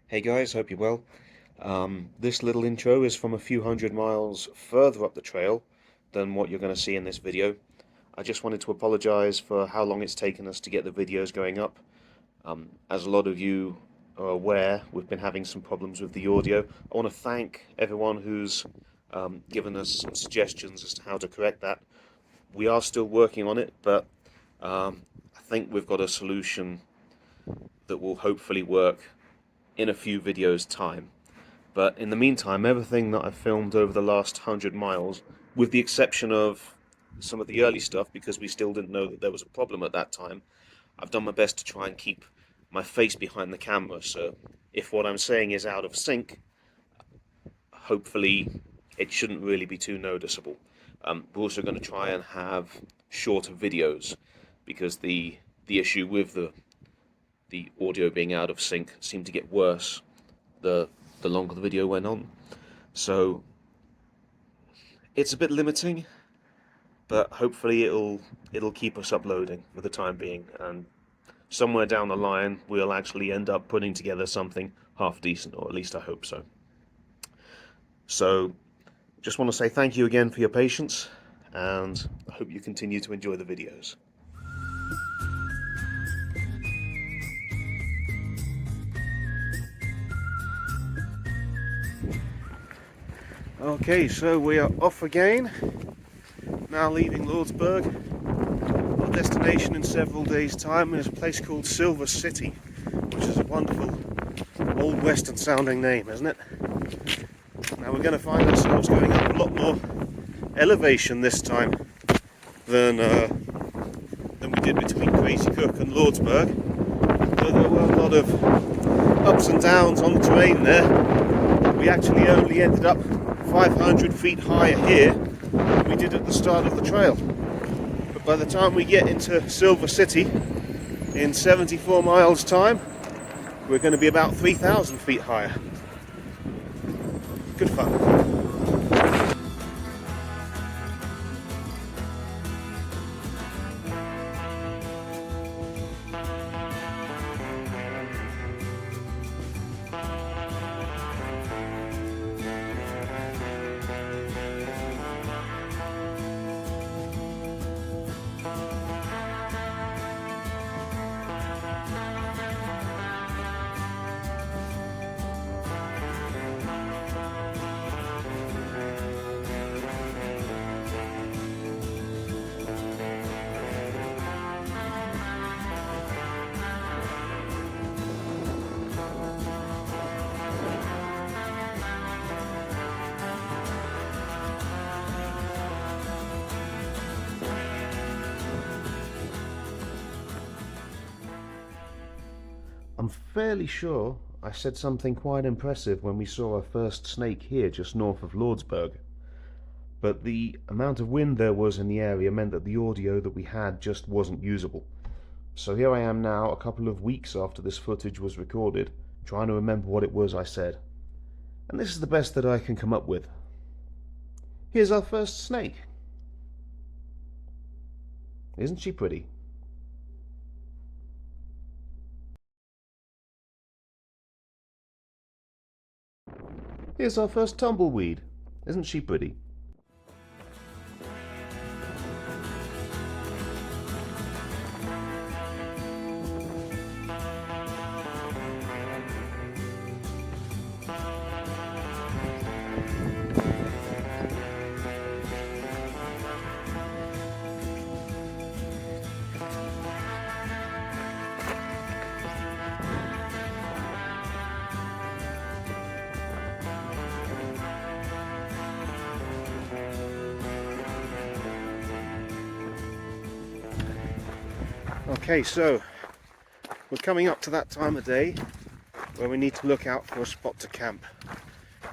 Hey guys, hope you're well. This little intro is from a few hundred miles further up the trail than what you're going to see in this video. I just wanted to apologize for how long it's taken us to get the videos going up. As a lot of you are aware, we've been having some problems with the audio. I want to thank everyone who's given us some suggestions as to how to correct that. We are still working on it, but I think we've got a solution that will hopefully work in a few videos' time. But in the meantime, everything that I've filmed over the last 100 miles, with the exception of some of the early stuff, because we still didn't know that there was a problem at that time, I've done my best to try and keep my face behind the camera. So if what I'm saying is out of sync, hopefully it shouldn't really be too noticeable. We're also going to try and have shorter videos, because the issue with the audio being out of sync seemed to get worse the longer the video went on. So it's a bit limiting, but hopefully it'll keep us uploading for the time being, and somewhere down the line we'll actually end up putting together something half decent, or at least I hope so. So just want to say thank you again for your patience, and I hope you continue to enjoy the videos. Okay, so we are off again, now leaving Lordsburg. Our destination in several days' time is a place called Silver City, which is a wonderful old western sounding name, isn't it? Now we're going to find ourselves going up a lot more elevation this time than we did between Crazy Cook and Lordsburg. Though there were a lot of ups and downs on the terrain there, we actually only ended up 500 feet higher here than we did at the start of the trail. But by the time we get into Silver City in 74 miles time, we're going to be about 3,000 feet higher. Good fun. I'm fairly sure I said something quite impressive when we saw our first snake here just north of Lordsburg, but the amount of wind there was in the area meant that the audio that we had just wasn't usable. So here I am now, a couple of weeks after this footage was recorded, trying to remember what it was I said. And this is the best that I can come up with. Here's our first snake. Isn't she pretty? Here's our first tumbleweed. Isn't she pretty? Okay, so we're coming up to that time of day where we need to look out for a spot to camp,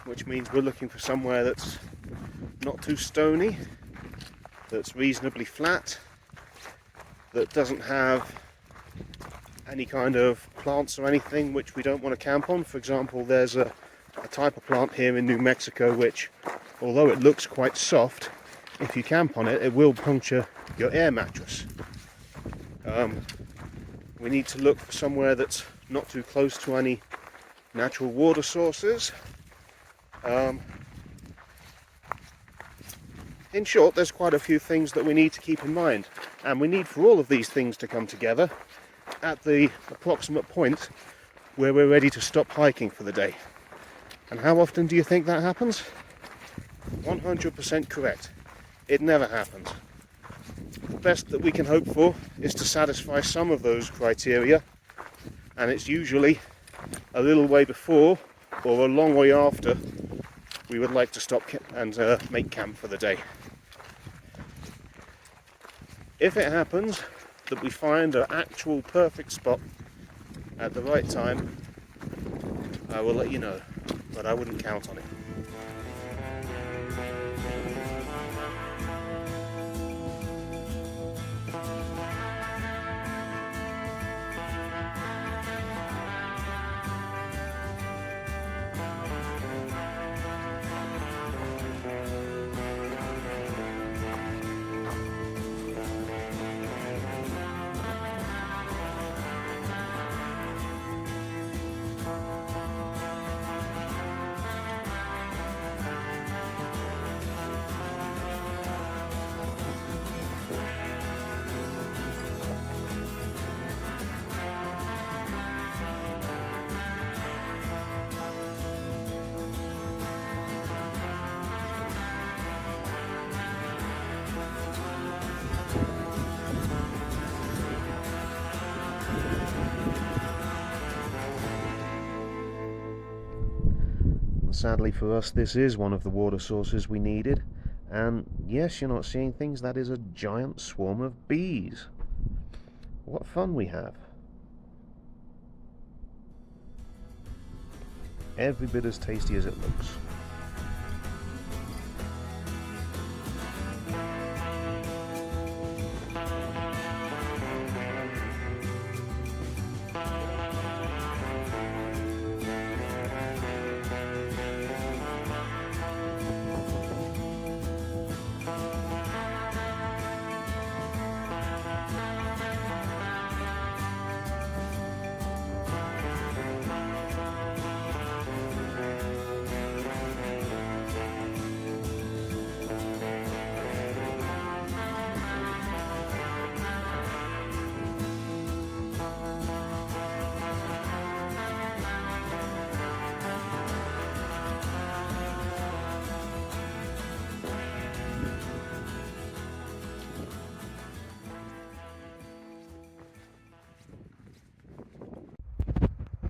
which means we're looking for somewhere that's not too stony, that's reasonably flat, that doesn't have any kind of plants or anything which we don't want to camp on. For example, there's a type of plant here in New Mexico which, although it looks quite soft, if you camp on it, it will puncture your air mattress. We need to look for somewhere that's not too close to any natural water sources. In short, there's quite a few things that we need to keep in mind, and we need for all of these things to come together at the approximate point where we're ready to stop hiking for the day. And how often do you think that happens? 100% correct. It never happens. The best that we can hope for is to satisfy some of those criteria, and it's usually a little way before or a long way after we would like to stop and make camp for the day. If it happens that we find an actual perfect spot at the right time, I will let you know, but I wouldn't count on it. Sadly for us, this is one of the water sources we needed, and yes, you're not seeing things, that is a giant swarm of bees. What fun we have. Every bit as tasty as it looks.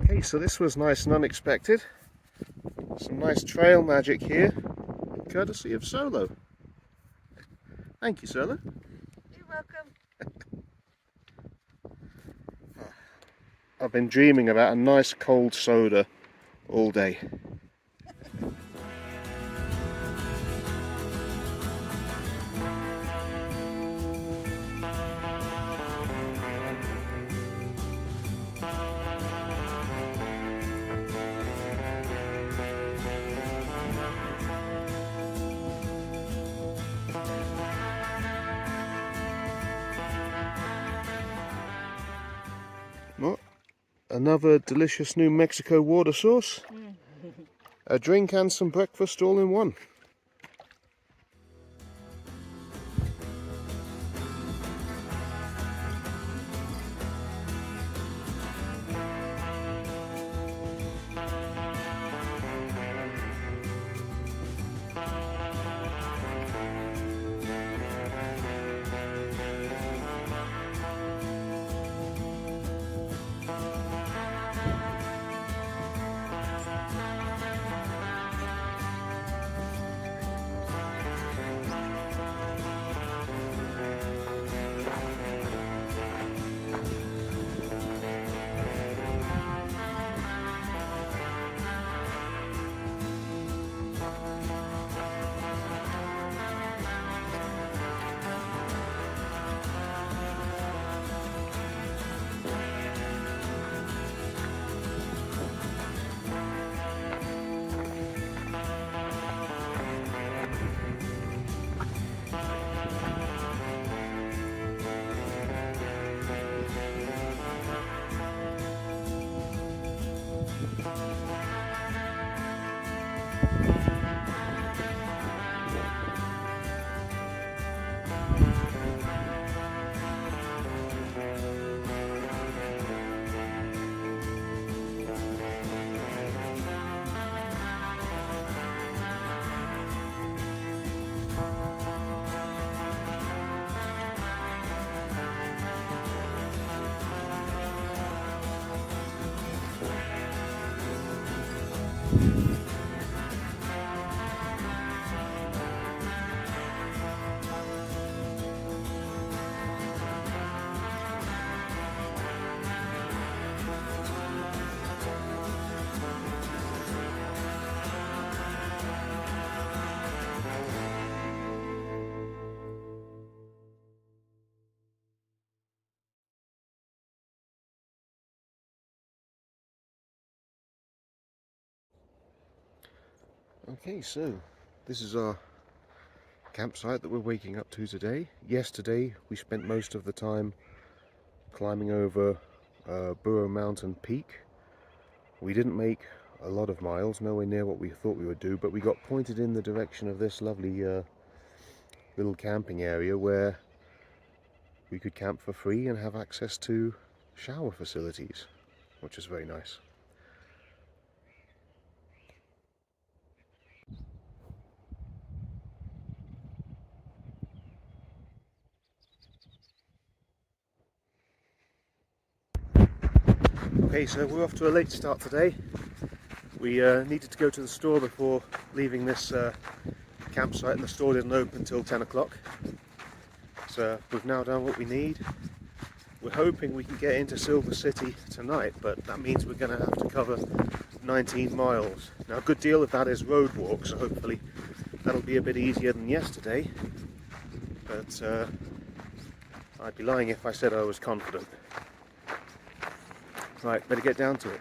Okay, so this was nice and unexpected. Some nice trail magic here, courtesy of Solo. Thank you, Solo. You're welcome. I've been dreaming about a nice cold soda all day. Well, another delicious New Mexico water source, a drink and some breakfast all in one. Okay, so this is our campsite that we're waking up to today. Yesterday we spent most of the time climbing over Burrow Mountain Peak. We didn't make a lot of miles, nowhere near what we thought we would do, but we got pointed in the direction of this lovely little camping area where we could camp for free and have access to shower facilities, which is very nice. Okay, so we're off to a late start today. We needed to go to the store before leaving this campsite, and the store didn't open until 10 o'clock. So we've now done what we need. We're hoping we can get into Silver City tonight, but that means we're going to have to cover 19 miles. Now a good deal of that is road walk, so hopefully that'll be a bit easier than yesterday. But I'd be lying if I said I was confident. Right, better get down to it.